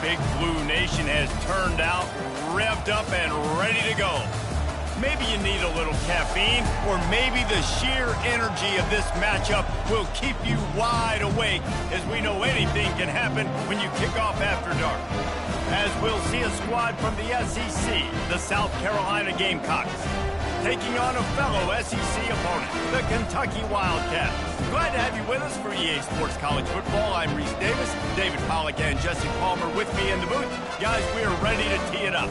Big Blue Nation has turned out, revved up, and ready to go. Maybe you need a little caffeine, or maybe the sheer energy of this matchup will keep you wide awake, as we know anything can happen when you kick off after dark. As we'll see a squad from the SEC, the South Carolina Gamecocks, taking on a fellow SEC opponent, the Kentucky Wildcats. Glad to have you with us for EA Sports College Football. I'm Reese Davis, David Pollack and Jesse Palmer with me in the booth. Guys, we are ready to tee it up.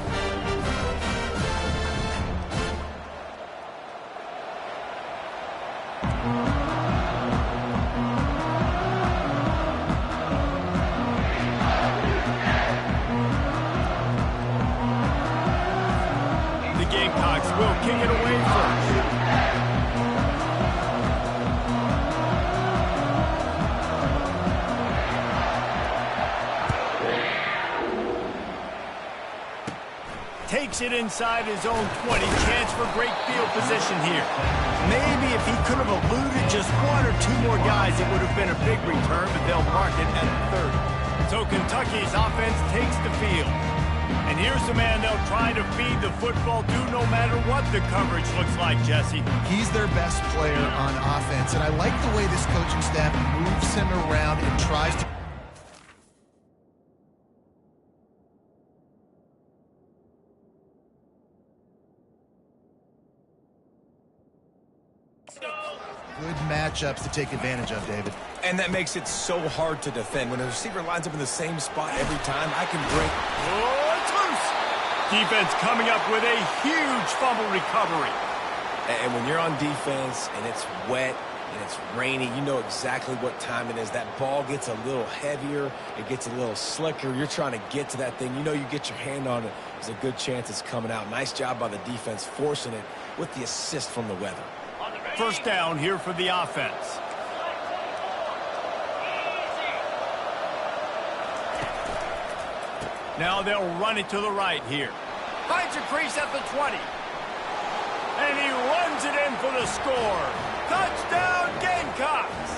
The Gamecocks will kick it away first. Takes it inside his own 20. Chance for great field position here. Maybe if he could have eluded just one or two more guys, it would have been a big return, but they'll mark it at 30. So Kentucky's offense takes the field. And here's the man they'll try to feed the football to no matter what the coverage looks like, Jesse. He's their best player on offense, and I like the way this coaching staff moves him around and tries to... Good matchups to take advantage of, David. And that makes it so hard to defend. When a receiver lines up in the same spot every time, I can break. Oh, it's loose. Defense coming up with a huge fumble recovery. And when you're on defense and it's wet and it's rainy, you know exactly what time it is. That ball gets a little heavier. It gets a little slicker. You're trying to get to that thing. You know you get your hand on it. There's a good chance it's coming out. Nice job by the defense forcing it with the assist from the weather. First down here for the offense. Now they'll run it to the right here. Finds a crease at the 20. And he runs it in for the score. Touchdown, Gamecocks!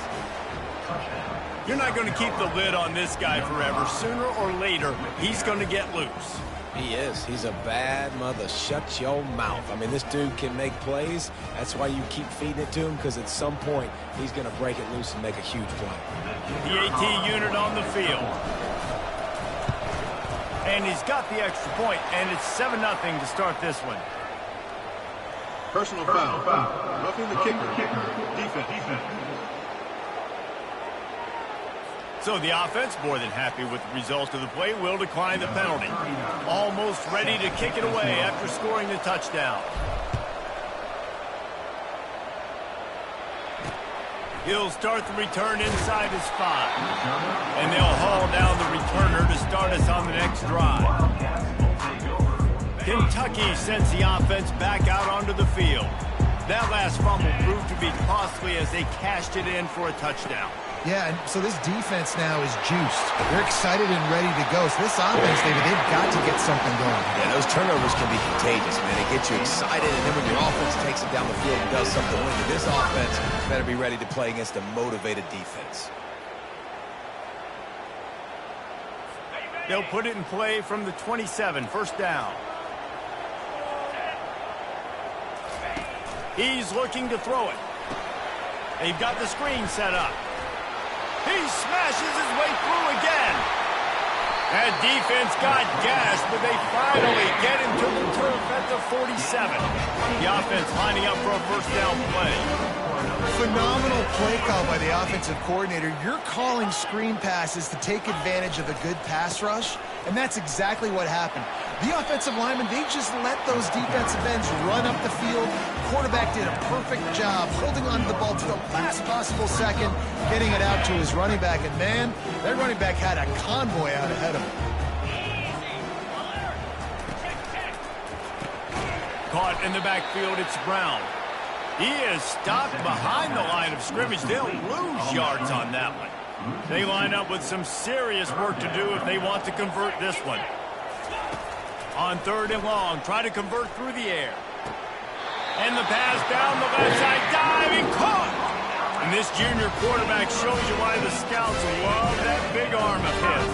You're not going to keep the lid on this guy forever. Sooner or later, he's going to get loose. He is. He's a bad mother. Shut your mouth. I mean, this dude can make plays. That's why you keep feeding it to him, because at some point, he's going to break it loose and make a huge play. The AT unit on the field. And he's got the extra point, and it's 7-0 to start this one. Personal foul. Roughing the kicker. Defense. So the offense, more than happy with the result of the play, will decline the penalty. Almost ready to kick it away after scoring the touchdown. He'll start the return inside his 5. And they'll haul down the returner to start us on the next drive. Kentucky sends the offense back out onto the field. That last fumble proved to be costly as they cashed it in for a touchdown. Yeah, and so this defense now is juiced. They're excited and ready to go. So this offense, David, they've got to get something going. Yeah, those turnovers can be contagious, man. They get you excited, and then when your offense takes it down the field and does something with it, this offense better be ready to play against a motivated defense. They'll put it in play from the 27, first down. He's looking to throw it. They've got the screen set up. He smashes his way through again. That defense got gassed, but they finally get him to the turf at the 47. The offense lining up for a first down play. Phenomenal play call by the offensive coordinator. You're calling screen passes to take advantage of a good pass rush, and that's exactly what happened. The offensive linemen, they just let those defensive ends run up the field. Quarterback did a perfect job holding on to the ball to the last possible second, getting it out to his running back. And, man, that running back had a convoy out ahead of him. Caught in the backfield, it's Brown. He is stopped behind the line of scrimmage. They'll lose yards on that one. They line up with some serious work to do if they want to convert this one. On 3rd and long, try to convert through the air. And the pass down the left side, diving, caught! And this junior quarterback shows you why the scouts love that big arm of his.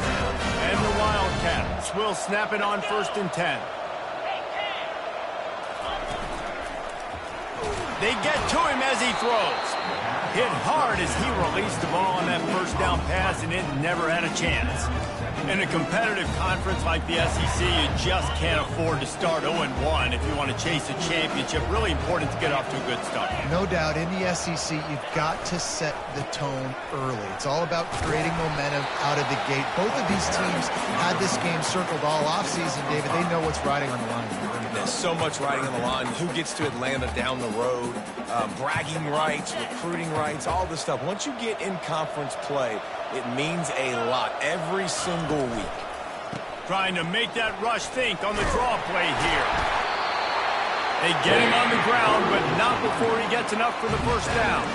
And the Wildcats will snap it on 1st and 10. They get to him as he throws. Hit hard as he released the ball on that first down pass, and it never had a chance. In a competitive conference like the SEC, you just can't afford to start 0-1 if you want to chase a championship. Really important to get off to a good start. No doubt, in the SEC, you've got to set the tone early. It's all about creating momentum out of the gate. Both of these teams had this game circled all offseason, David. They know what's riding on the line. There's so much riding on the line. Who gets to Atlanta down the road, bragging rights, recruiting rights, all this stuff. Once you get in conference play, it means a lot every single week. Trying to make that rush think on the draw play here. They get him on the ground, but not before he gets enough for the first down.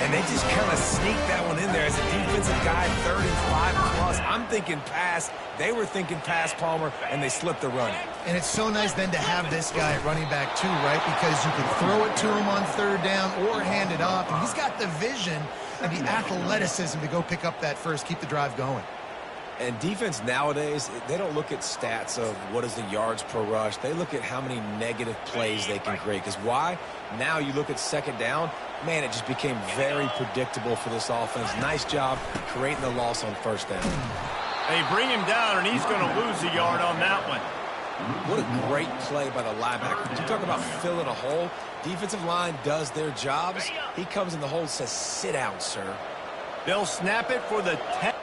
And they just kind of sneak that one in there as a defensive guy, 3rd and 5 plus. I'm thinking pass. They were thinking pass, Palmer, and they slipped the running. And it's so nice then to have this guy at running back too, right? Because you can throw it to him on 3rd down or hand it off. And he's got the vision and the athleticism to go pick up that first, keep the drive going. And defense nowadays, they don't look at stats of what is the yards per rush. They look at how many negative plays they can create. Because why? Now you look at 2nd down, man, it just became very predictable for this offense. Nice job creating the loss on 1st down. They bring him down, and he's going to lose a yard on that one. What a great play by the linebacker. You talk about filling a hole. Defensive line does their jobs. He comes in the hole and says, sit down, sir. They'll snap it for the 10.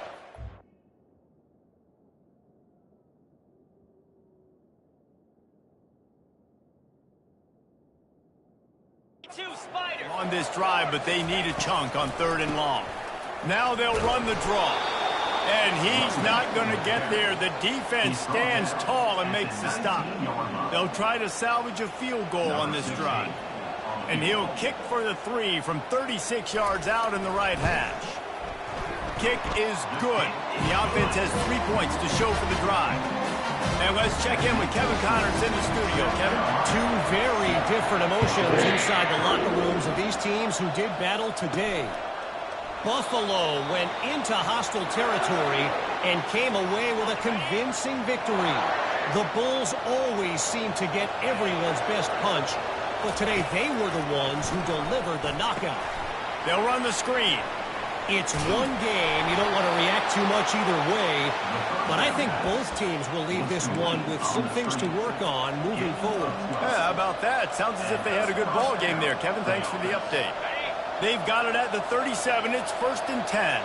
On this drive, but they need a chunk on 3rd and long. Now they'll run the draw. And he's not going to get there. The defense stands tall and makes the stop. They'll try to salvage a field goal on this drive. And he'll kick for the 3 from 36 yards out in the right hash. Kick is good. The offense has 3 points to show for the drive. And let's check in with Kevin Connors in the studio. Kevin? Two very different emotions inside the locker rooms of these teams who did battle today. Buffalo went into hostile territory and came away with a convincing victory. The Bulls always seem to get everyone's best punch, but today they were the ones who delivered the knockout. They'll run the screen. It's one game. You don't want to react too much either way, but I think both teams will leave this one with some things to work on moving forward. Yeah, how about that? Sounds as if they had a good ball game there. Kevin, thanks for the update. They've got it at the 37. It's 1st and 10.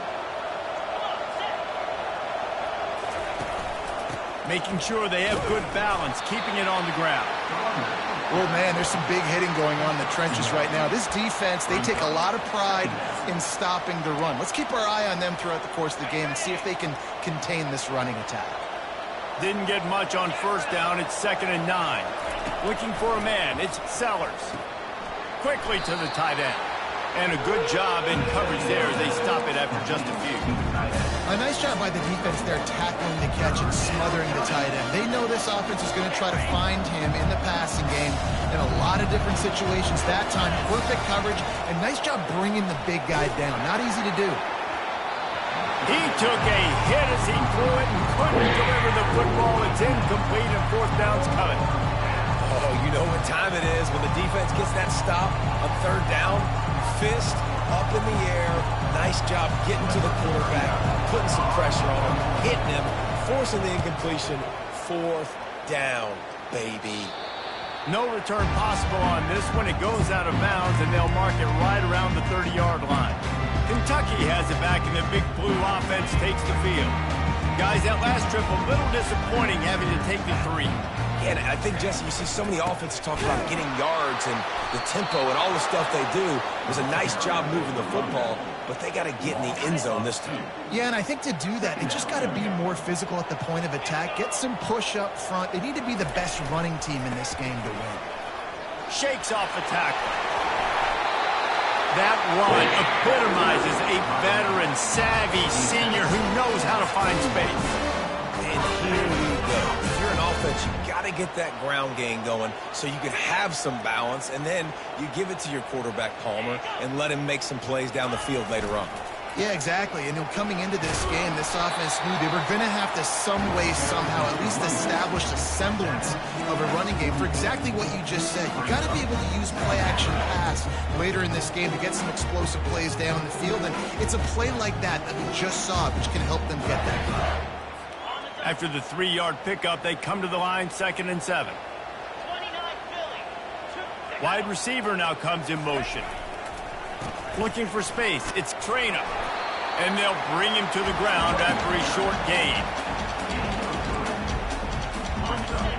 Making sure they have good balance, keeping it on the ground. Oh, man, there's some big hitting going on in the trenches right now. This defense, they take a lot of pride in stopping the run. Let's keep our eye on them throughout the course of the game and see if they can contain this running attack. Didn't get much on 1st down. It's 2nd and 9. Looking for a man. It's Sellers. Quickly to the tight end. And a good job in coverage there. They stop it after just a few. A nice job by the defense there tackling the catch and smothering the tight end. They know this offense is going to try to find him in the passing game in a lot of different situations. That time, perfect coverage, and nice job bringing the big guy down. Not easy to do. He took a hit as he threw it and couldn't deliver the football. It's incomplete and 4th down's coming. Oh, you know what time it is when the defense gets that stop on 3rd down. Fist up in the air. Nice job getting to the quarterback, putting some pressure on him, hitting him, forcing the incompletion. 4th down, baby. No return possible on this one. It goes out of bounds, and they'll mark it right around the 30-yard line. Kentucky has it back, and the big blue offense takes the field. Guys, that last trip, a little disappointing having to take the 3. And I think, Jesse, you see so many offenses talk about getting yards and the tempo and all the stuff they do. It was a nice job moving the football, but they got to get in the end zone this time. Yeah, and I think to do that, they just got to be more physical at the point of attack, get some push up front. They need to be the best running team in this game to win. Shakes off the tackle. That run epitomizes a veteran, savvy senior who knows how to find space. And here we go. If you're an offense, you got to get that ground game going so you can have some balance, and then you give it to your quarterback, Palmer, and let him make some plays down the field later on. Yeah, exactly. And coming into this game, this offense knew they were going to have to some way, somehow, at least establish a semblance of a running game for exactly what you just said. You got to be able to use play-action pass later in this game to get some explosive plays down the field. And it's a play like that that we just saw, which can help them get that. After the 3-yard pickup, they come to the line, 2nd and 7. Wide receiver now comes in motion. Looking for space. It's Traina. And they'll bring him to the ground after a short gain.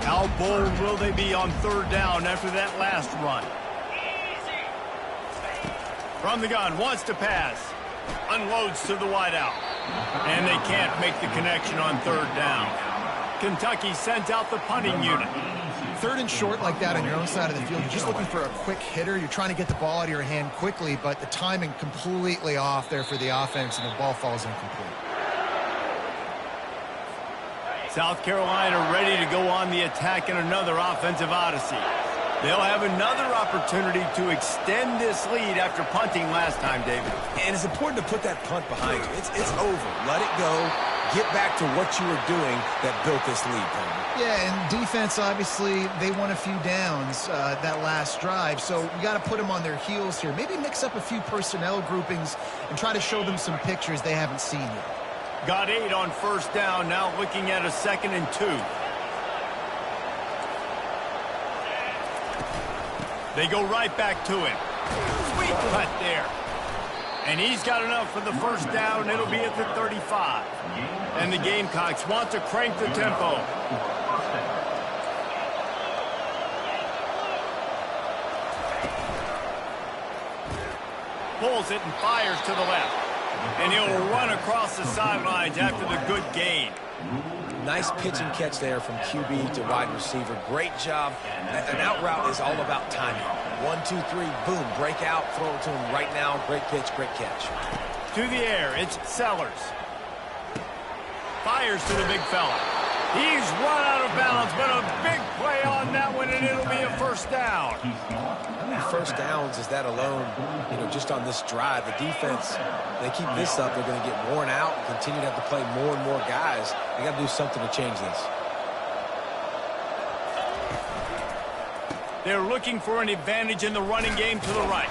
How bold will they be on 3rd down after that last run? From the gun, wants to pass. Unloads to the wideout. And they can't make the connection on 3rd down. Kentucky sends out the punting unit. 3rd and short like that on your own side of the field, you're just looking for a quick hitter. You're trying to get the ball out of your hand quickly, but the timing completely off there for the offense, and the ball falls incomplete. South Carolina ready to go on the attack in another offensive odyssey. They'll have another opportunity to extend this lead after punting last time, David. And it's important to put that punt behind you. It's over. Let it go. Get back to what you were doing that built this lead, Coleman. Yeah, and defense, obviously, they won a few downs that last drive, so you got to put them on their heels here. Maybe mix up a few personnel groupings and try to show them some pictures they haven't seen yet. Got 8 on 1st down, now looking at a 2nd and 2. They go right back to him. Sweet cut there. And he's got enough for the 1st down. It'll be at the 35. And the Gamecocks want to crank the tempo. Pulls it and fires to the left. And he'll run across the sidelines after the good gain. Nice pitch and catch there from QB to wide receiver. Great job. An out route is all about timing. 1, 2, 3, boom, break out, throw it to him right now. Great pitch, great catch. To the air, it's Sellers. Fires to the big fella. He's run out of bounds, but a big play on that one, and it'll be a 1st down. How many 1st downs is that alone, just on this drive? The defense, they keep this up, they're going to get worn out and continue to have to play more and more guys. They got to do something to change this. They're looking for an advantage in the running game to the right.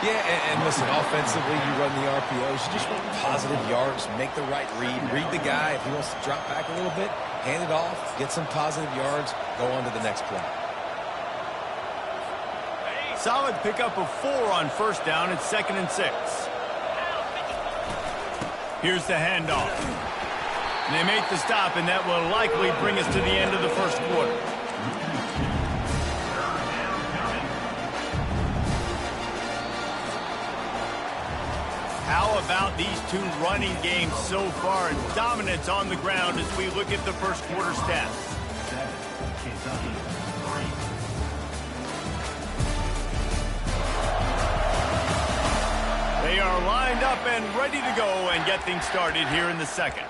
Yeah, and listen, offensively, you run the RPOs. You just want positive yards, make the right read. Read the guy. If he wants to drop back a little bit, hand it off, get some positive yards, go on to the next play. Solid pickup of 4 on 1st down. It's 2nd and 6. Here's the handoff. And they make the stop, and that will likely bring us to the end of the 1st quarter. How about these two running games so far, and dominance on the ground as we look at the 1st quarter stats? They are lined up and ready to go and get things started here in the 2nd.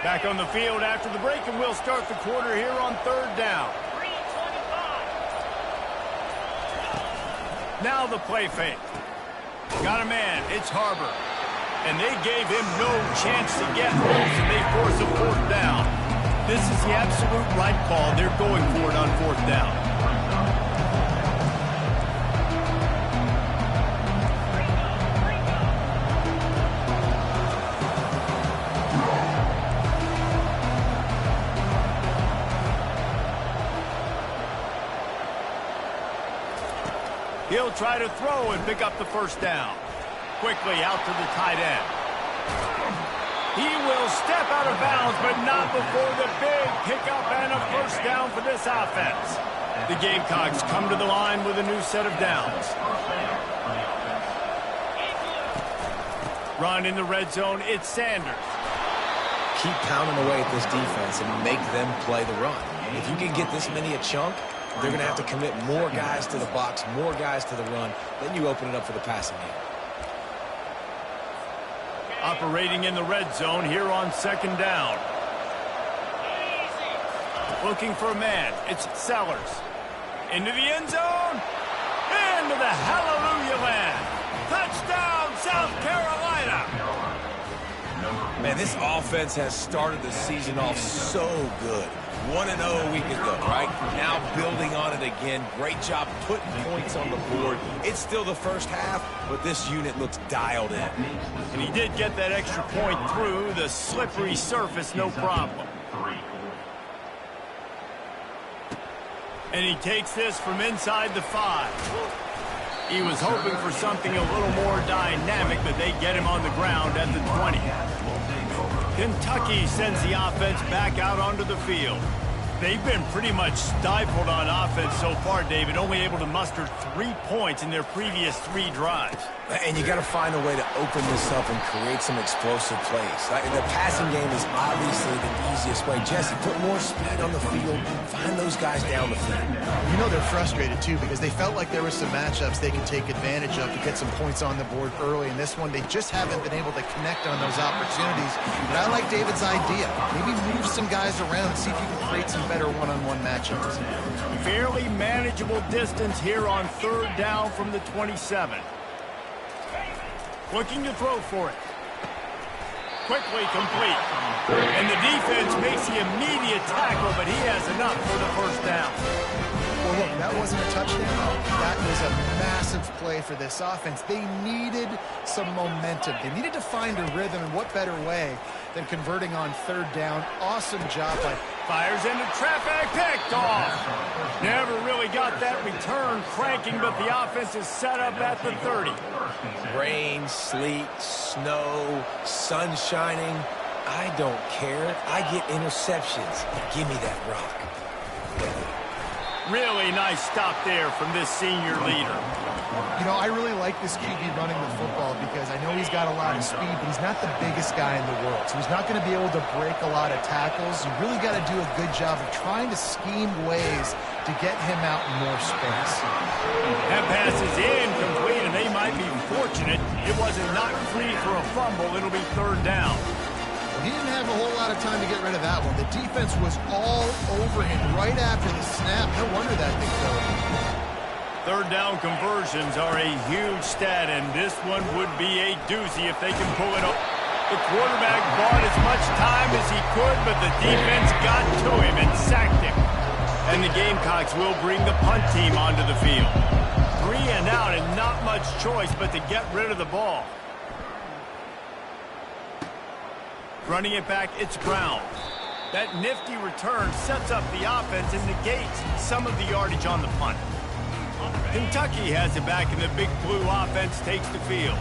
Back on the field after the break, and we'll start the quarter here on 3rd down. Now the play fake. Got a man. It's Harbor. And they gave him no chance to get loose, and they force a 4th down. This is the absolute right call. They're going for it on 4th down. He'll try to throw and pick up the 1st down. Quickly out to the tight end. He will step out of bounds, but not before the big pickup and a 1st down for this offense. The Gamecocks come to the line with a new set of downs. Run in the red zone, it's Sanders. Keep pounding away at this defense and make them play the run. If you can get this many a chunk, they're going to have to commit more guys to the box, more guys to the run. Then you open it up for the passing game. Operating in the red zone here on 2nd down. Looking for a man. It's Sellers. Into the end zone. Into the hallelujah land. Touchdown, South Carolina. Man, this offense has started the season off so good. 1-0 a week ago, right? Now building on it again. Great job putting points on the board. It's still the first half, but this unit looks dialed in. And he did get that extra point through the slippery surface, no problem. And he takes this from inside the 5. He was hoping for something a little more dynamic, but they get him on the ground at the 20. Kentucky sends the offense back out onto the field. They've been pretty much stifled on offense so far, David, only able to muster 3 points in their previous 3 drives. And you got to find a way to open this up and create some explosive plays. The passing game is obviously the easiest way. Jesse, put more speed on the field. Find those guys down the field. You know they're frustrated, too, because they felt like there were some matchups they could take advantage of to get some points on the board early. In this one, they just haven't been able to connect on those opportunities. But I like David's idea. Maybe move some guys around, see if you can create some better one-on-one matchups. Fairly manageable distance here on 3rd down from the 27. Looking to throw for it. Quickly complete. And the defense makes the immediate tackle, but he has enough for the 1st down. Well, look, that wasn't a touchdown. That was a massive play for this offense. They needed some momentum. They needed to find a rhythm, and what better way than converting on 3rd down. Awesome job by... Fires into traffic, picked off. Never really got that return cranking, but the offense is set up at the 30. Rain, sleet, snow, sun shining. I don't care. I get interceptions. Give me that rock. Really nice stop there from this senior leader. You know, I really like this QB running the football because I know he's got a lot of speed, but he's not the biggest guy in the world. So he's not going to be able to break a lot of tackles. You really got to do a good job of trying to scheme ways to get him out in more space. That pass is incomplete, and they might be fortunate it wasn't knocked free for a fumble. It'll be 3rd down. He didn't have a whole lot of time to get rid of that one. The defense was all over him right after the snap. No wonder that thing fell. 3rd down conversions are a huge stat, and this one would be a doozy if they can pull it off. The quarterback bought as much time as he could, but the defense got to him and sacked him. And the Gamecocks will bring the punt team onto the field. 3 and out, and not much choice but to get rid of the ball. Running it back, it's Brown. That nifty return sets up the offense and negates some of the yardage on the punt. Kentucky has it back, and the big blue offense takes the field.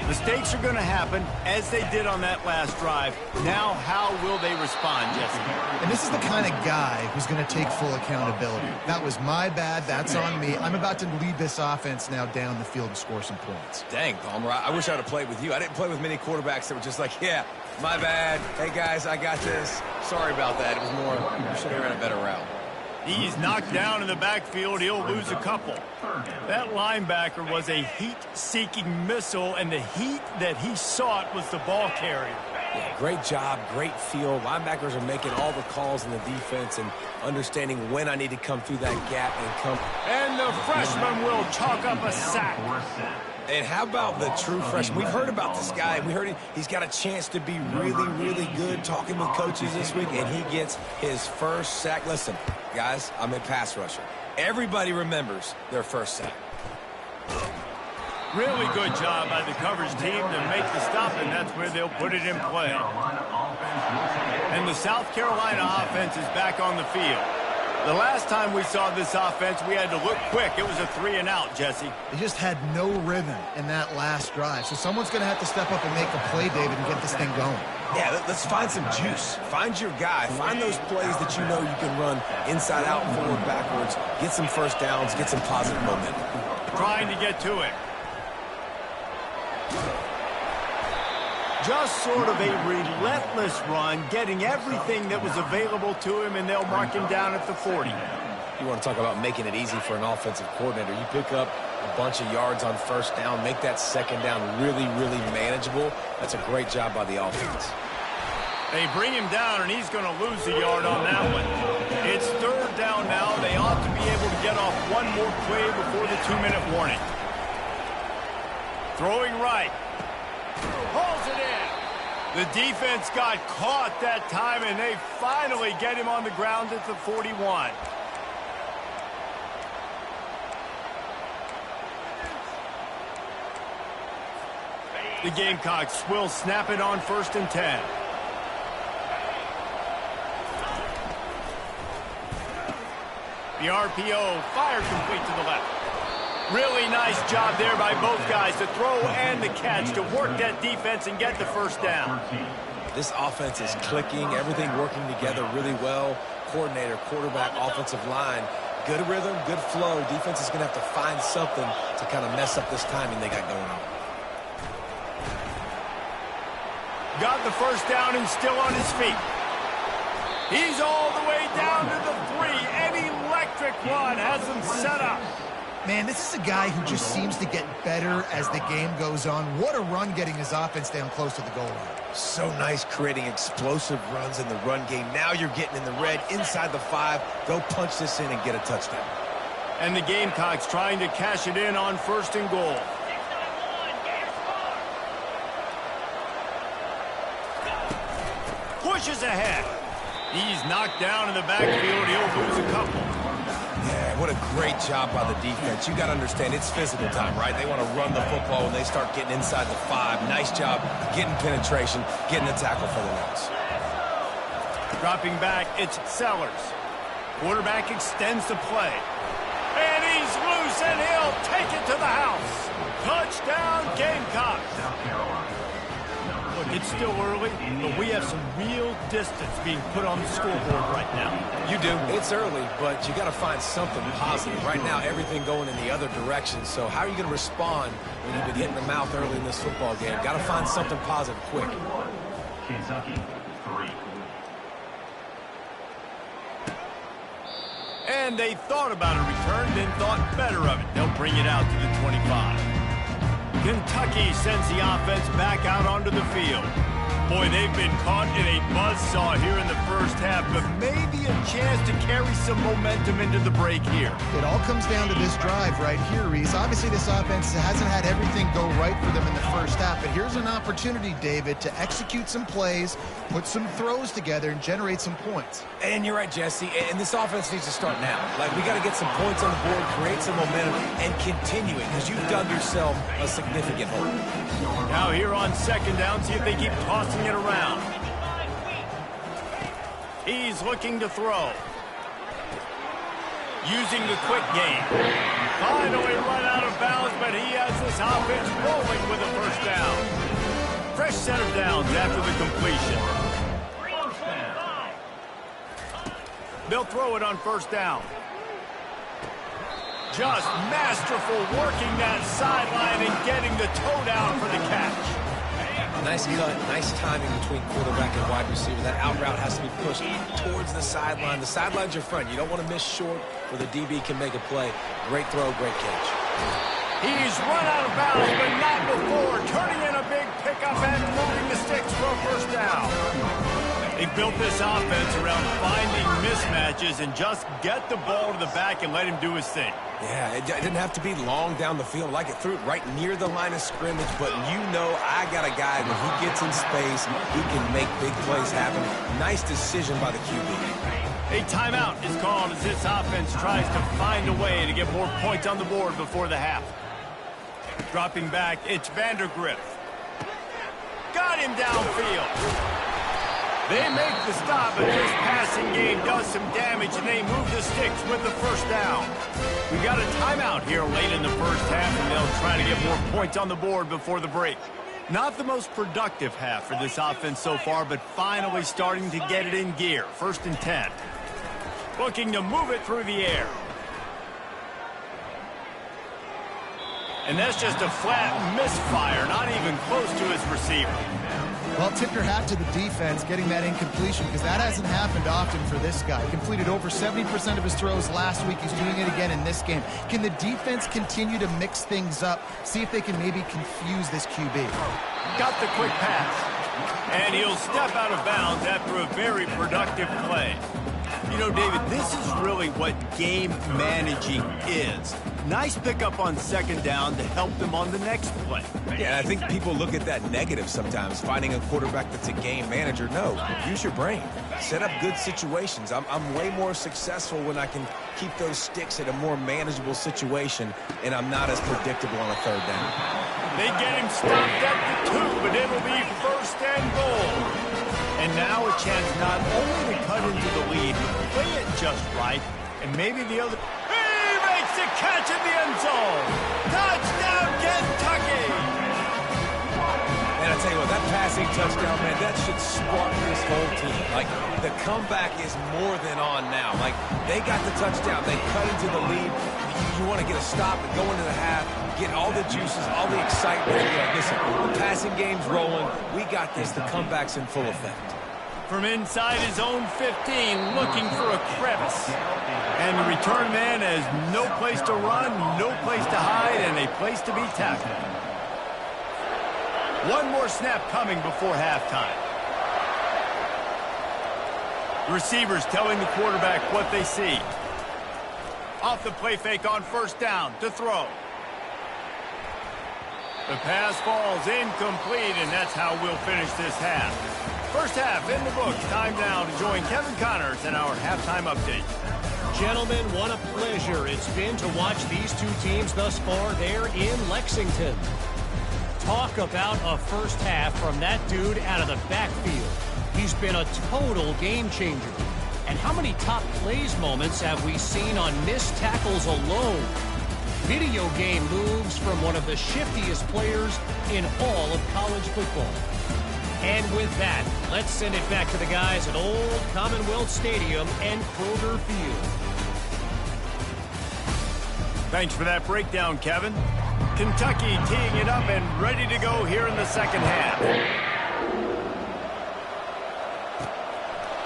Mistakes are going to happen, as they did on that last drive. Now, how will they respond, Jesse? And this is the kind of guy who's going to take full accountability. That was my bad. That's on me. I'm about to lead this offense now down the field and score some points. Dang, Palmer, I wish I would have played with you. I didn't play with many quarterbacks that were just like, yeah, my bad. Hey, guys, I got this. Sorry about that. It was more, you should have ran a better route. He's knocked down in the backfield. He'll lose a couple. That linebacker was a heat-seeking missile, and the heat that he sought was the ball carrier. Yeah, great job, great feel. Linebackers are making all the calls in the defense and understanding when I need to come through that gap and come. And the freshman will chalk up a sack. And how about the true freshman? We've heard about this guy. We heard he's got a chance to be really, really good talking with coaches this week, and he gets his first sack. Listen, guys, I'm a pass rusher. Everybody remembers their first sack. Really good job by the coverage team to make the stop, and that's where they'll put it in play. And the South Carolina offense is back on the field. The last time we saw this offense, we had to look quick. It was a 3 and out, Jesse. They just had no rhythm in that last drive. So someone's going to have to step up and make a play, David, and get this thing going. Yeah, let's find some juice. Find your guy. Find those plays that you know you can run inside out, forward, backwards. Get some first downs. Get some positive momentum. Trying to get to it. Just sort of a relentless run, getting everything that was available to him, and they'll mark him down at the 40. You want to talk about making it easy for an offensive coordinator. You pick up a bunch of yards on first down, make that second down really, really manageable. That's a great job by the offense. They bring him down, and he's going to lose a yard on that one. It's third down now. They ought to be able to get off one more play before the 2-minute warning. Throwing right. Hauls it in. The defense got caught that time, and they finally get him on the ground at the 41. The Gamecocks will snap it on 1st and 10. The RPO fired complete to the left. Really nice job there by both guys to throw and the catch to work that defense and get the first down. This offense is clicking, everything working together really well. Coordinator, quarterback, offensive line, good rhythm, good flow. Defense is going to have to find something to kind of mess up this timing they got going on. Got the first down and still on his feet. He's all the way down to the 3. An electric run has him set up. Man, this is a guy who just seems to get better as the game goes on. What a run getting his offense down close to the goal line. So nice creating explosive runs in the run game. Now you're getting in the red inside the 5. Go punch this in and get a touchdown. And the Gamecocks trying to cash it in on 1st and goal. Pushes ahead. He's knocked down in the backfield. He'll lose a couple. Yeah, what a great job by the defense. You got to understand, it's physical time, right? They want to run the football when they start getting inside the 5. Nice job getting penetration, getting a tackle for the loss. Dropping back, it's Sellers. Quarterback extends the play. And he's loose, and he'll take it to the house. Touchdown, Gamecocks. Look, it's still early, but we have some real distance being put on the scoreboard right now. You do. It's early, but you got to find something positive. Right now, everything going in the other direction. So how are you going to respond when you've been hitting the mouth early in this football game? Got to find something positive quick. Kentucky, 3. And they thought about a return, then thought better of it. They'll bring it out to the 25. Kentucky sends the offense back out onto the field. Boy, they've been caught in a buzzsaw here in the first half, but maybe a chance to carry some momentum into the break here. It all comes down to this drive right here, Reese. Obviously, this offense hasn't had everything go right for them in the first half, but here's an opportunity, David, to execute some plays, put some throws together, and generate some points. And you're right, Jesse, and this offense needs to start now. Like, we got to get some points on the board, create some momentum, and continue it, because you've dug yourself a significant hole. Now here on 2nd down, see if they keep tossing it around. He's looking to throw. Using the quick game. Finally run out of bounds, but he has this offense rolling with a first down. Fresh set of downs after the completion. They'll throw it on 1st down. Just masterful working that sideline and getting the toe down for the catch. Nice cut, nice timing between quarterback and wide receiver. That out route has to be pushed towards the sideline. The sideline's your friend. You don't want to miss short where the DB can make a play. Great throw, great catch. He's run out of bounds, but not before. Turning in a big pickup and moving the sticks for a first down. They built this offense around finding mismatches and just get the ball to the back and let him do his thing. Yeah, it didn't have to be long down the field. Like it threw it right near the line of scrimmage, but you know I got a guy when he gets in space, he can make big plays happen. Nice decision by the QB. A timeout is called as this offense tries to find a way to get more points on the board before the half. Dropping back, it's Vandergrift. Got him downfield. They make the stop, but this passing game does some damage, and they move the sticks with the first down. We got a timeout here late in the first half, and they'll try to get more points on the board before the break. Not the most productive half for this offense so far, but finally starting to get it in gear. 1st and 10. Looking to move it through the air. And that's just a flat misfire, not even close to his receiver. Well, tip your hat to the defense getting that incompletion, because that hasn't happened often for this guy. Completed over 70% of his throws last week. He's doing it again in this game. Can the defense continue to mix things up? See if they can maybe confuse this QB. Got the quick pass. And he'll step out of bounds after a very productive play. You know, David, this is really what game managing is. Nice pickup on second down to help them on the next play. Yeah, I think people look at that negative sometimes, finding a quarterback that's a game manager. No, use your brain. Set up good situations. I'm way more successful when I can keep those sticks at a more manageable situation, and I'm not as predictable on a third down. They get him stopped at the 2, but it'll be first and goal. And now a chance not only to cut into the lead, but play it just right, and maybe the other... He makes the catch in the end zone! Touchdown, Kentucky! And I tell you what, that passing touchdown, man, that should spark this whole team. Like, the comeback is more than on now. Like, they got the touchdown. They cut into the lead. You want to get a stop and go into the half, get all the juices, all the excitement. And be like, listen, the passing game's rolling. We got this. The comeback's in full effect. From inside his own 15, looking for a crevice. And the return man has no place to run, no place to hide, and a place to be tackled. One more snap coming before halftime. The receivers telling the quarterback what they see. Off the play fake on first down to throw. The pass falls incomplete, and that's how we'll finish this half. First half in the books. Time now to join Kevin Connors in our halftime update. Gentlemen, what a pleasure it's been to watch these two teams thus far there in Lexington. Talk about a first half from that dude out of the backfield. He's been a total game changer. And how many top plays moments have we seen on missed tackles alone? Video game moves from one of the shiftiest players in all of college football. And with that, let's send it back to the guys at Old Commonwealth Stadium and Kroger Field. Thanks for that breakdown, Kevin. Kentucky teeing it up and ready to go here in the second half.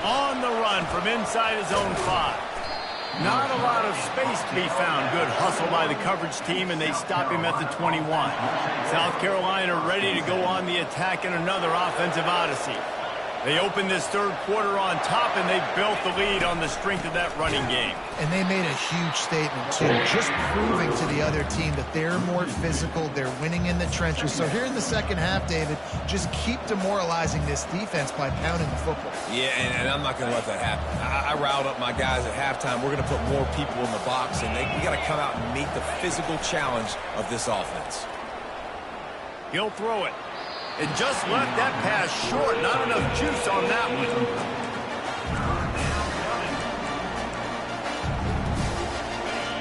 On the run from inside his own 5. Not a lot of space to be found. Good hustle by the coverage team, and they stop him at the 21. South Carolina ready to go on the attack in another offensive odyssey. They opened this third quarter on top, and they built the lead on the strength of that running game. And they made a huge statement, too, just proving to the other team that they're more physical, they're winning in the trenches. So here in the second half, David, just keep demoralizing this defense by pounding the football. Yeah, and I'm not going to let that happen. I riled up my guys at halftime. We're going to put more people in the box, and we got to come out and meet the physical challenge of this offense. He'll throw it. It just left that pass short. Not enough juice on that one.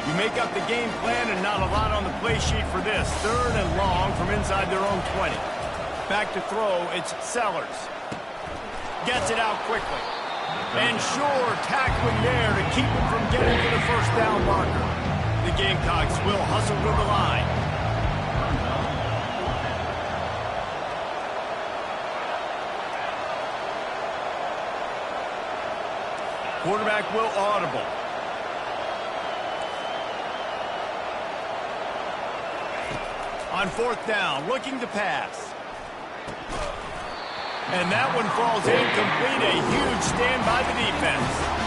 You make up the game plan and not a lot on the play sheet for this. Third and long from inside their own 20. Back to throw, it's Sellers. Gets it out quickly. And sure, tackling there to keep him from getting to the first down marker. The Gamecocks will hustle to the line. Quarterback will audible. On fourth down, looking to pass. And that one falls incomplete. A huge stand by the defense.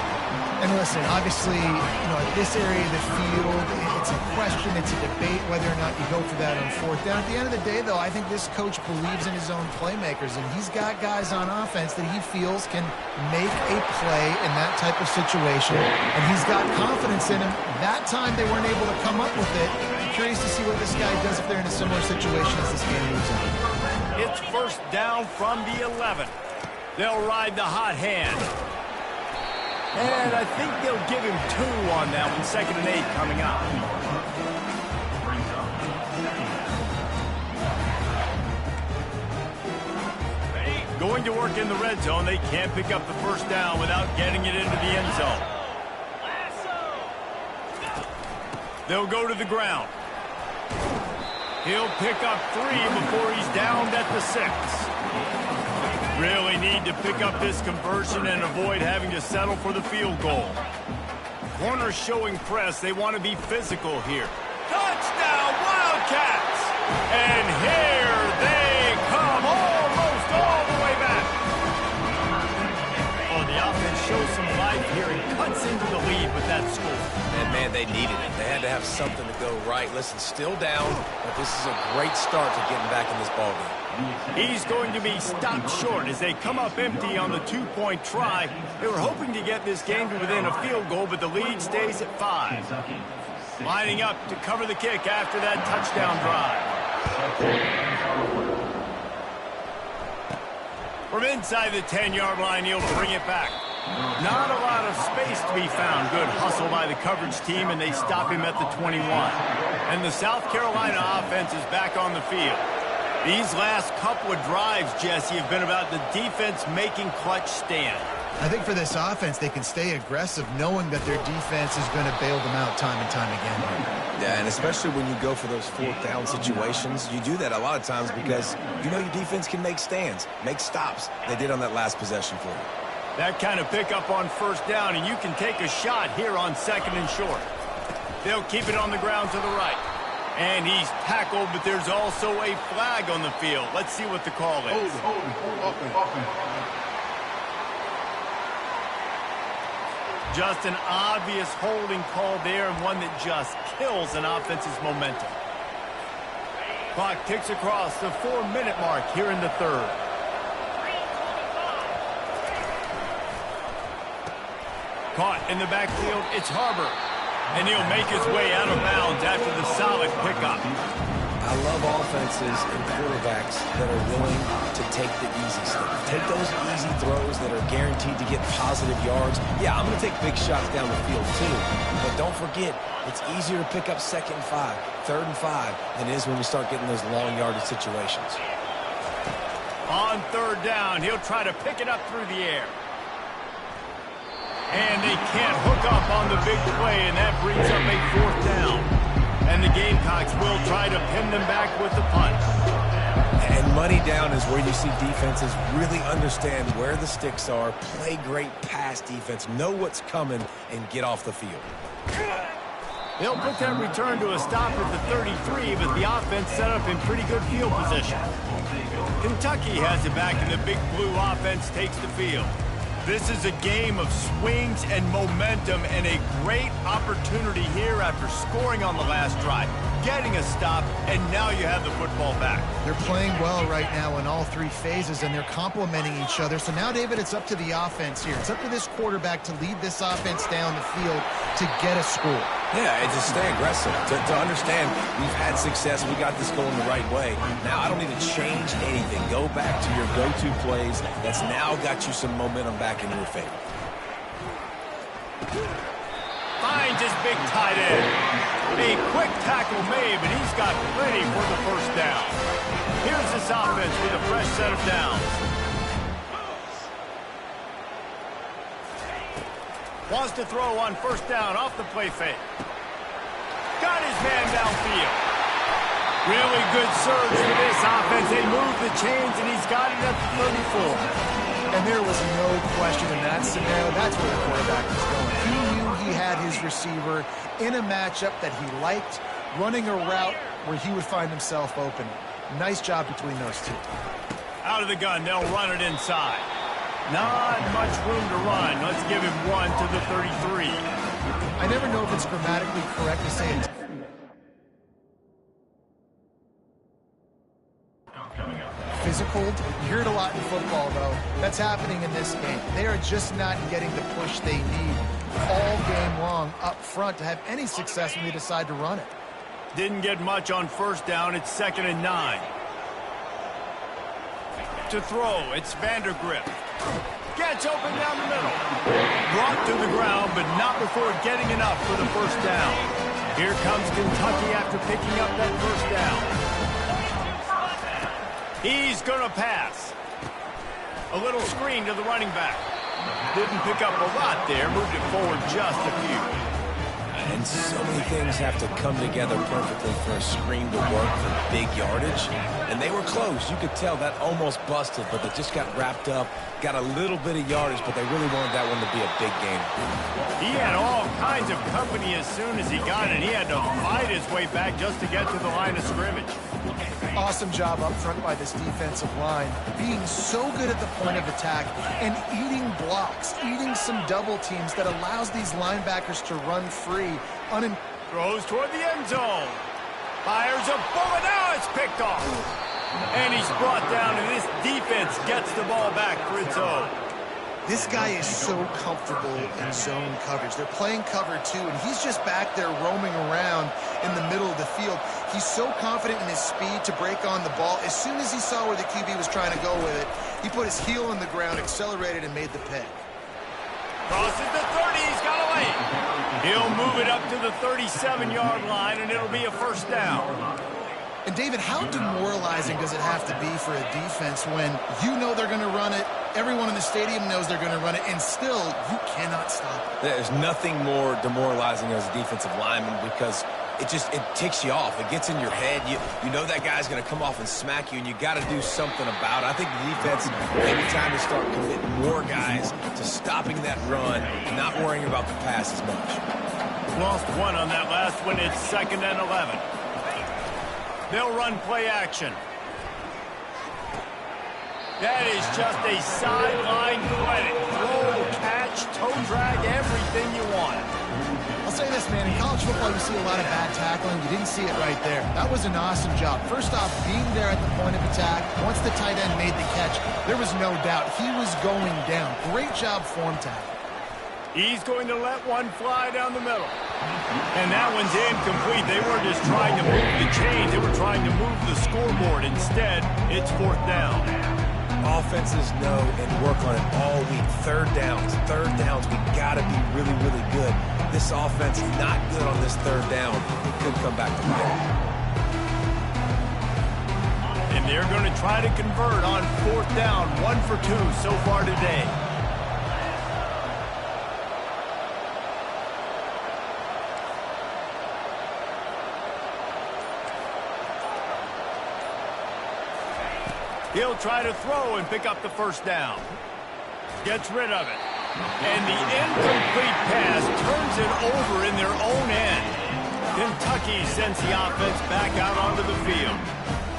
And listen, obviously, at this area of the field, it's a question, it's a debate whether or not you go for that on fourth down. At the end of the day, though, I think this coach believes in his own playmakers, and he's got guys on offense that he feels can make a play in that type of situation, and he's got confidence in him. That time they weren't able to come up with it. I'm curious to see what this guy does if they're in a similar situation as this game moves on. It's first down from the 11. They'll ride the hot hand. And I think they'll give him 2 on that one. 2nd and 8 coming up. Going to work in the red zone. They can't pick up the first down without getting it into the end zone. They'll go to the ground. He'll pick up 3 before he's downed at the 6. Really need to pick up this conversion and avoid having to settle for the field goal. Corners showing press. They want to be physical here. Touchdown, Wildcats! And here they come, almost all the way had to have something to go right. Listen, still down, but this is a great start to getting back in this ballgame. He's going to be stopped short as they come up empty on the two-point try. They were hoping to get this game to within a field goal, but the lead stays at 5. Lining up to cover the kick after that touchdown drive. From inside the 10-yard line, he'll bring it back. Not a lot of space to be found. Good hustle by the coverage team, and they stop him at the 21. And the South Carolina offense is back on the field. These last couple of drives, Jesse, have been about the defense making clutch stands. I think for this offense, they can stay aggressive knowing that their defense is going to bail them out time and time again. Yeah, and especially when you go for those fourth down situations, you do that a lot of times because you know your defense can make stands, make stops. They did on that last possession for you. That kind of pickup on first down, and you can take a shot here on 2nd and short. They'll keep it on the ground to the right. And he's tackled, but there's also a flag on the field. Let's see what the call is. Just an obvious holding call there, and one that just kills an offense's momentum. Clock ticks across the 4-minute mark here in the 3rd. Caught in the backfield, it's Harbor. And he'll make his way out of bounds after the solid pickup. I love offenses and quarterbacks that are willing to take the easy stuff. Take those easy throws that are guaranteed to get positive yards. Yeah, I'm going to take big shots down the field too. But don't forget, it's easier to pick up 2nd and 5, 3rd and 5 than it is when we start getting those long yardage situations. On 3rd down, he'll try to pick it up through the air. And they can't hook up on the big play, and that brings up a 4th down. And the Gamecocks will try to pin them back with the punt. And money down is where you see defenses really understand where the sticks are, play great pass defense, know what's coming, and get off the field. They'll put that return to a stop at the 33, but the offense set up in pretty good field position. Kentucky has it back, and the big blue offense takes the field. This is a game of swings and momentum, and a great opportunity here after scoring on the last drive, getting a stop, and now you have the football back. They're playing well right now in all 3 phases, and they're complementing each other. So now, David, it's up to the offense here. It's up to this quarterback to lead this offense down the field to get a score. Yeah, and to stay aggressive, to understand we've had success, we got this going the right way. Now I don't need to change anything. Go back to your go-to plays. That's now got you some momentum back in your favor. Finds his big tight end. A quick tackle made, but he's got plenty for the 1st down. Here's this offense with a fresh set of downs. Wants to throw on 1st down off the play fake. Got his man downfield. Really good surge for this offense. They move the chains, and he's got it at the 34. And there was no question in that scenario. That's where the quarterback was going. He knew he had his receiver in a matchup that he liked, running a route where he would find himself open. Nice job between those two. Out of the gun, they'll run it inside. Not much room to run. Let's give him 1 to the 33. I never know if it's grammatically correct to say it. Physical. You hear it a lot in football, though. That's happening in this game. They are just not getting the push they need all game long up front to have any success when they decide to run it. Didn't get much on 1st down. It's 2nd and 9. To throw, it's Vandergrift. Gets open down the middle. Brought to the ground, but not before getting enough for the 1st down. Here comes Kentucky after picking up that 1st down. He's going to pass. A little screen to the running back. Didn't pick up a lot there. Moved it forward just a few. And so many things have to come together perfectly for a screen to work for big yardage. And they were close. You could tell that almost busted, but they just got wrapped up, got a little bit of yardage, but they really wanted that one to be a big game. He had all kinds of company as soon as he got it. He had to fight his way back just to get to the line of scrimmage. Awesome job up front by this defensive line, being so good at the point of attack and eating blocks, eating some double teams that allows these linebackers to run free Throws toward the end zone. Fires a bullet. Now it's picked off. And he's brought down, and this defense gets the ball back for its own. This guy is so comfortable in zone coverage. They're playing cover 2, and he's just back there roaming around in the middle of the field. He's so confident in his speed to break on the ball. As soon as he saw where the QB was trying to go with it, he put his heel on the ground, accelerated, and made the pick. Crosses the 30. He's got a lane. He'll move it up to the 37-yard line, and it'll be a first down. And, David, how demoralizing does it have to be for a defense when you know they're going to run it, everyone in the stadium knows they're going to run it, and still you cannot stop it? There's nothing more demoralizing as a defensive lineman because it ticks you off. It gets in your head. You know that guy's going to come off and smack you, and you got to do something about it. I think the defense, maybe time to start committing more guys to stopping that run and not worrying about the pass as much. Lost one on that last one. It's 2nd and 11. They'll run play action. That is just a sideline credit. Throw, catch, toe drag, everything you want. I'll say this, man. In college football, you see a lot of bad tackling. You didn't see it right there. That was an awesome job. First off, being there at the point of attack. Once the tight end made the catch, there was no doubt he was going down. Great job form tackle. He's going to let one fly down the middle. And that one's incomplete. They weren't just trying to move the chains. They were trying to move the scoreboard. Instead, it's 4th down. Offenses know and work on it all week. Third downs. We got to be really, really good. This offense is not good on this 3rd down. It could come back to bite. And they're going to try to convert on 4th down. 1 for 2 so far today. He'll try to throw and pick up the 1st down. Gets rid of it. And the incomplete pass turns it over in their own end. Kentucky sends the offense back out onto the field.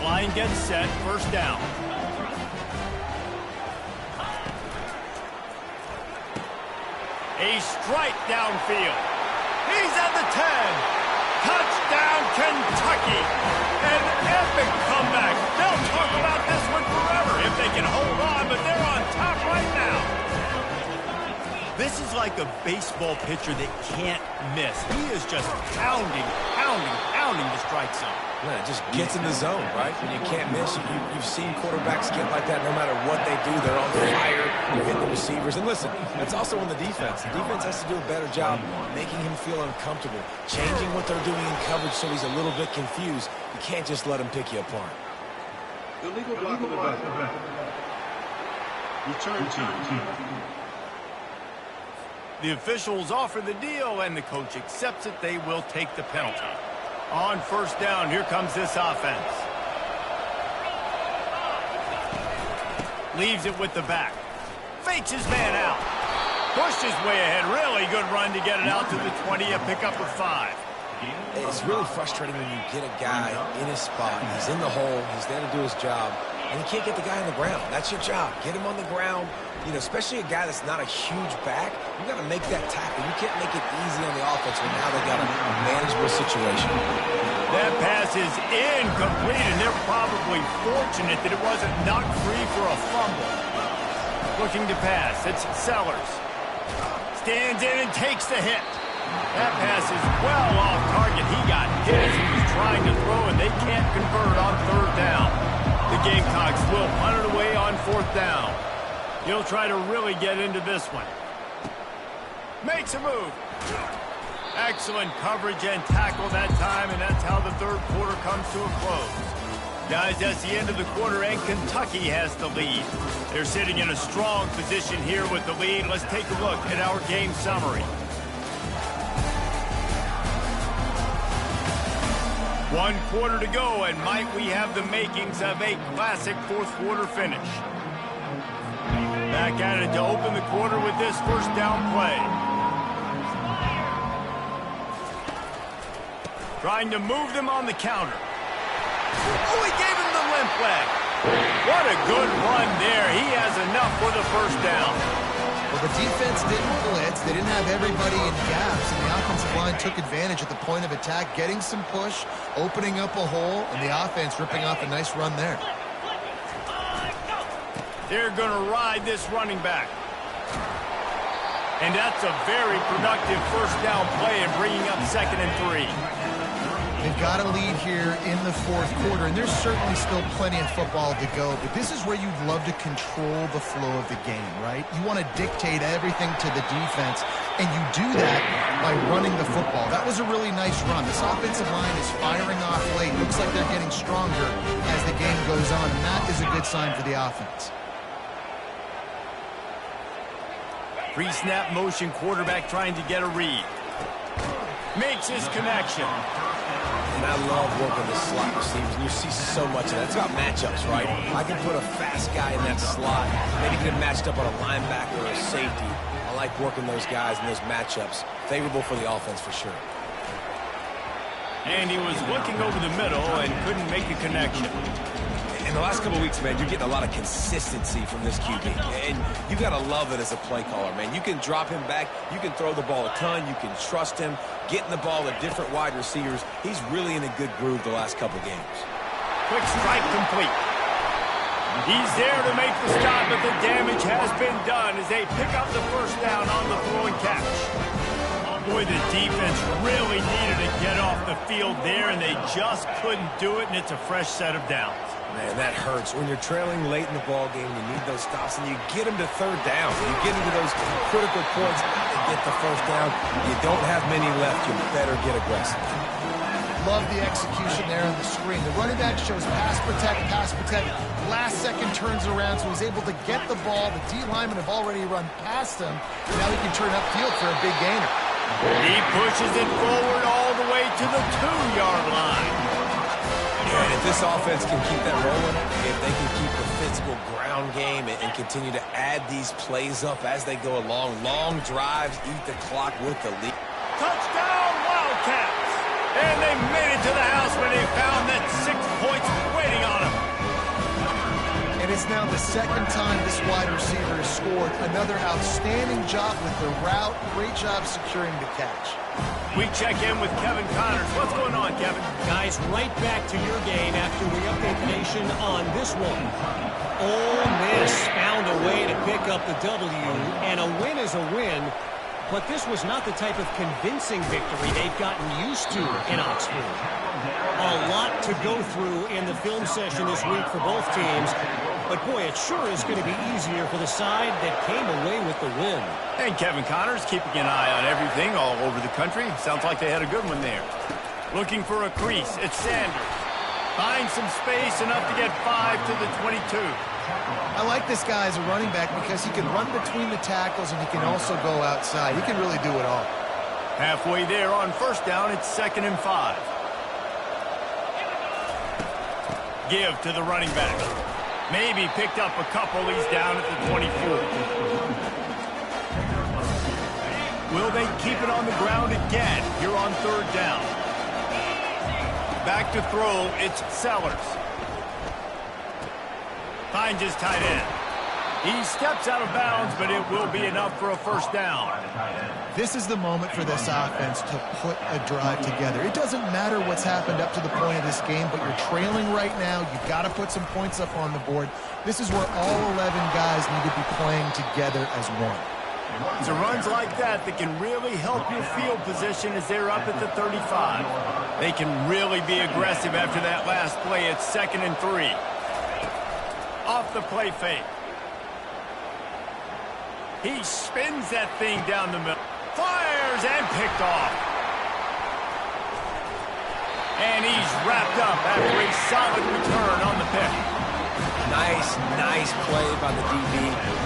Line gets set, 1st down. A strike downfield. He's at the 10. Touchdown, Kentucky. An epic comeback. They'll talk about this one forever if they can hold on, but they're on top right now. This is like a baseball pitcher that can't miss. He is just pounding the strike zone. Yeah, it just gets in the zone, right? When you can't miss, you've seen quarterbacks get like that no matter what they do. They're on fire. They're hitting the receivers. And listen, that's also on the defense. The defense has to do a better job making him feel uncomfortable, changing what they're doing in coverage so he's a little bit confused. You can't just let him pick you apart. Illegal block of the back. Return team. The officials offer the deal, and the coach accepts it. They will take the penalty. On 1st down, here comes this offense. Leaves it with the back. Fakes his man out. Pushed his way ahead. Really good run to get it out to the 20, a pickup of 5. It's really frustrating when you get a guy in his spot. He's in the hole. He's there to do his job. And you can't get the guy on the ground. That's your job. Get him on the ground. You know, especially a guy that's not a huge back. You got to make that tackle. You can't make it easy on the offense when now they got a manageable situation. That pass is incomplete, and they're probably fortunate that it wasn't knocked free for a fumble. Looking to pass. It's Sellers. Stands in and takes the hit. That pass is well off target. He got hit as he was trying to throw, and they can't convert on 3rd down. The Gamecocks will punt it away on 4th down. He'll try to really get into this one. Makes a move. Excellent coverage and tackle that time, and that's how the 3rd quarter comes to a close. Guys, that's the end of the quarter, and Kentucky has the lead. They're sitting in a strong position here with the lead. Let's take a look at our game summary. 1 quarter to go, and might we have the makings of a classic 4th quarter finish. Back at it to open the quarter with this 1st down play. Trying to move them on the counter. Oh, he gave him the limp leg. What a good run there. He has enough for the 1st down. Well, the defense didn't blitz. They didn't have everybody in gaps, and the offensive line took advantage at the point of attack, getting some push, opening up a hole, and the offense ripping off a nice run there. They're going to ride this running back. And that's a very productive first down play and bringing up 2nd and 3. They've got a lead here in the fourth quarter, and there's certainly still plenty of football to go, but this is where you'd love to control the flow of the game, right? You want to dictate everything to the defense, and you do that by running the football. That was a really nice run. This offensive line is firing off late. Looks like they're getting stronger as the game goes on, and that is a good sign for the offense. Pre-snap motion, quarterback trying to get a read. Makes his connection. And I love working the slot receivers. And you see so much of that. It's about matchups, right? I can put a fast guy in that slot. Maybe get him matched up on a linebacker or a safety. I like working those guys in those matchups. Favorable for the offense for sure. And he was looking over the middle and couldn't make a connection. In the last couple of weeks, man, you're getting a lot of consistency from this QB. And you got to love it as a play caller, man. You can drop him back. You can throw the ball a ton. You can trust him. Getting the ball to different wide receivers. He's really in a good groove the last couple of games. Quick strike complete. He's there to make the stop, but the damage has been done as they pick up the first down on the throw and catch. Boy, the defense really needed to get off the field there, and they just couldn't do it, and it's a fresh set of downs. Man, that hurts. When you're trailing late in the ball game, you need those stops, and you get them to third down. You get into those critical points to get the first down. You don't have many left. You better get aggressive. Love the execution there on the screen. The running back shows pass protect, pass protect. Last second turns around, so he's able to get the ball. The D linemen have already run past him. Now he can turn upfield for a big gainer. He pushes it forward all the way to the 2-yard line. And if this offense can keep that rolling, if they can keep the physical ground game and continue to add these plays up as they go along, long drives, eat the clock with the lead. Touchdown, Wildcats! And they made it to the house when they found that 6 points waiting on them. And it's now the second time this wide receiver has scored. Another outstanding job with the route. Great job securing the catch. We check in with Kevin Connors. What's going on, Kevin? Guys, right back to your game after we update the nation on this one. Ole Miss found a way to pick up the W, and a win is a win, but this was not the type of convincing victory they've gotten used to in Oxford. A lot to go through in the film session this week for both teams, but boy, it sure is going to be easier for the side that came away with the win. And Kevin Connors keeping an eye on everything all over the country. Sounds like they had a good one there. Looking for a crease. It's Sanders. Finds some space, enough to get 5 to the 22. I like this guy as a running back because he can run between the tackles and he can also go outside. He can really do it all. Halfway there on first down, it's 2nd and 5. Give to the running back. Maybe picked up a couple. He's down at the 24. Will they keep it on the ground again here on third down? Back to throw, it's Sellers. Finds his tight end. He steps out of bounds, but it will be enough for a first down. This is the moment for this offense to put a drive together. It doesn't matter what's happened up to the point of this game, but you're trailing right now. You've got to put some points up on the board. This is where all 11 guys need to be playing together as one. It's runs like that that can really help your field position as they're up at the 35. They can really be aggressive after that last play. It's 2nd and 3. Off the play fake. He spins that thing down the middle. Fires and picked off. And he's wrapped up after a solid return on the pick. Nice play by the DB.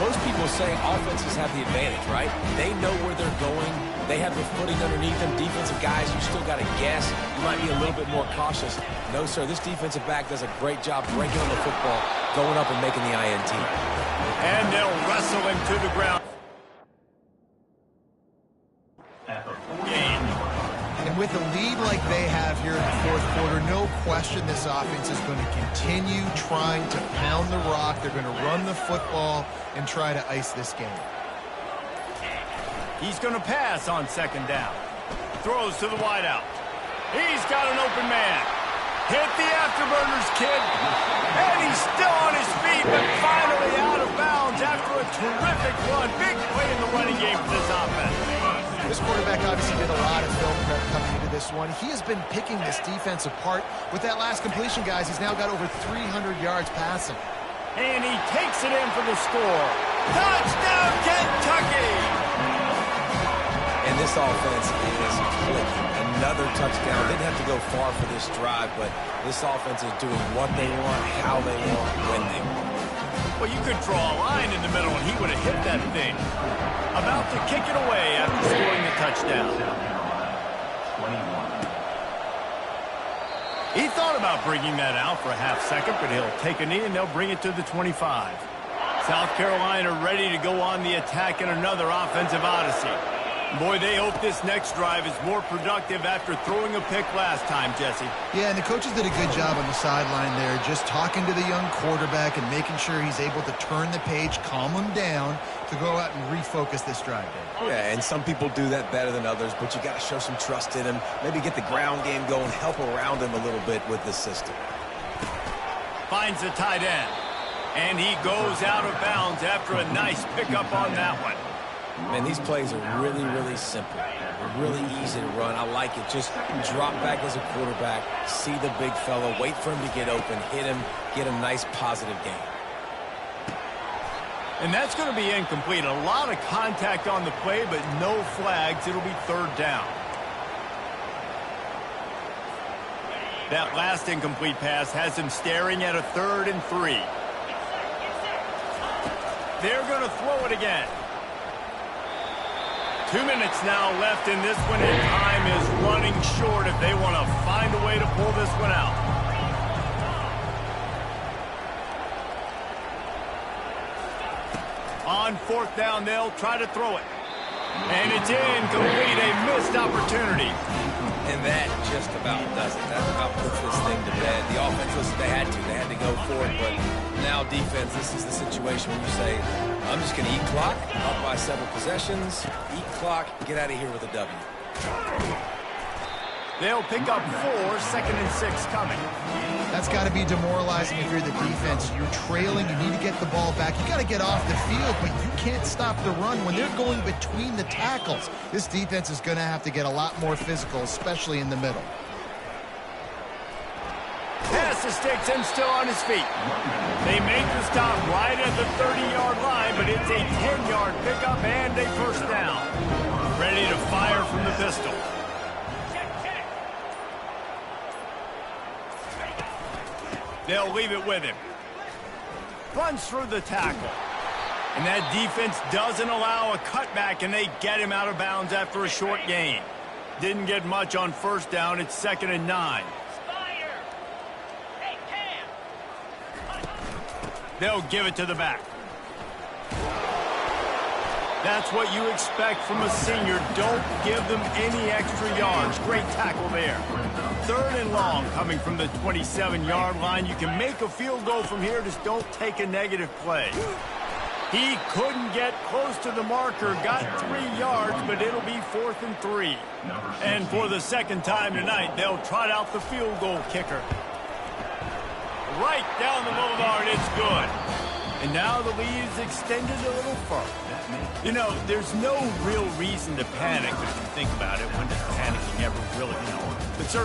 Most people say offenses have the advantage, right? They know where they're going. They have the footing underneath them. Defensive guys, you still got to guess. You might be a little bit more cautious. No, sir, this defensive back does a great job breaking on the football, going up and making the INT. And they'll wrestle him to the ground. And with a lead like they have here in the fourth quarter, no question this offense is going to continue trying to pound the rock. They're going to run the football and try to ice this game. He's going to pass on second down. Throws to the wideout. He's got an open man. Hit the afterburners, kid. And he's still on his feet, but finally out of bounds after a terrific run. Big play in the running game for this offense. This quarterback obviously did a lot of film prep coming into this one. He has been picking this defense apart. With that last completion, guys, he's now got over 300 yards passing. And he takes it in for the score. Touchdown, Kentucky! And this offense is clicking. Another touchdown. Didn't have to go far for this drive, but this offense is doing what they want, how they want, when they want. Well, you could draw a line in the middle, and he would have hit that thing. About to kick it away after scoring the touchdown. He thought about bringing that out for a half second, but he'll take a knee, and they'll bring it to the 25. South Carolina ready to go on the attack in another offensive odyssey. Boy, they hope this next drive is more productive after throwing a pick last time, Jesse. Yeah, and the coaches did a good job on the sideline there, just talking to the young quarterback and making sure he's able to turn the page, calm him down, to go out and refocus this drive. Yeah, and some people do that better than others, but you got to show some trust in him, maybe get the ground game going, help around him a little bit with the system. Finds the tight end, and he goes out of bounds after a nice pickup on that one. Man, these plays are really, really simple. They're really easy to run. I like it. Just drop back as a quarterback, see the big fella, wait for him to get open, hit him, get a nice positive gain. And that's going to be incomplete. A lot of contact on the play, but no flags. It'll be third down. That last incomplete pass has him staring at a 3rd and 3. They're going to throw it again. 2 minutes now left in this one, and time is running short if they want to find a way to pull this one out. On 4th down, they'll try to throw it. And it's incomplete, a missed opportunity. And that just about does it. That about puts this thing to bed. The offense, listen, they had to go for it, but now defense, this is the situation where you say, I'm just going to eat clock, up by several possessions, eat clock, get out of here with a W. They'll pick up 4, 2nd and 6 coming. That's got to be demoralizing if you're the defense. You're trailing, you need to get the ball back. You got to get off the field, but you can't stop the run when they're going between the tackles. This defense is going to have to get a lot more physical, especially in the middle. Pass the sticks and still on his feet. They make the stop right at the 30-yard line, but it's a 10-yard pickup and a first down. Ready to fire from the pistol. They'll leave it with him. Runs through the tackle. And that defense doesn't allow a cutback, and they get him out of bounds after a short gain. Didn't get much on first down. It's 2nd and 9. They'll give it to the back. That's what you expect from a senior. Don't give them any extra yards. Great tackle there. 3rd and long coming from the 27-yard line. You can make a field goal from here. Just don't take a negative play. He couldn't get close to the marker. Got 3 yards, but it'll be 4th and 3. And for the second time tonight, they'll trot out the field goal kicker. Right down the boulevard, it's good. And now the lead is extended a little further. You know, there's no real reason to panic, but if you think about it, when does panicking ever really, but certainly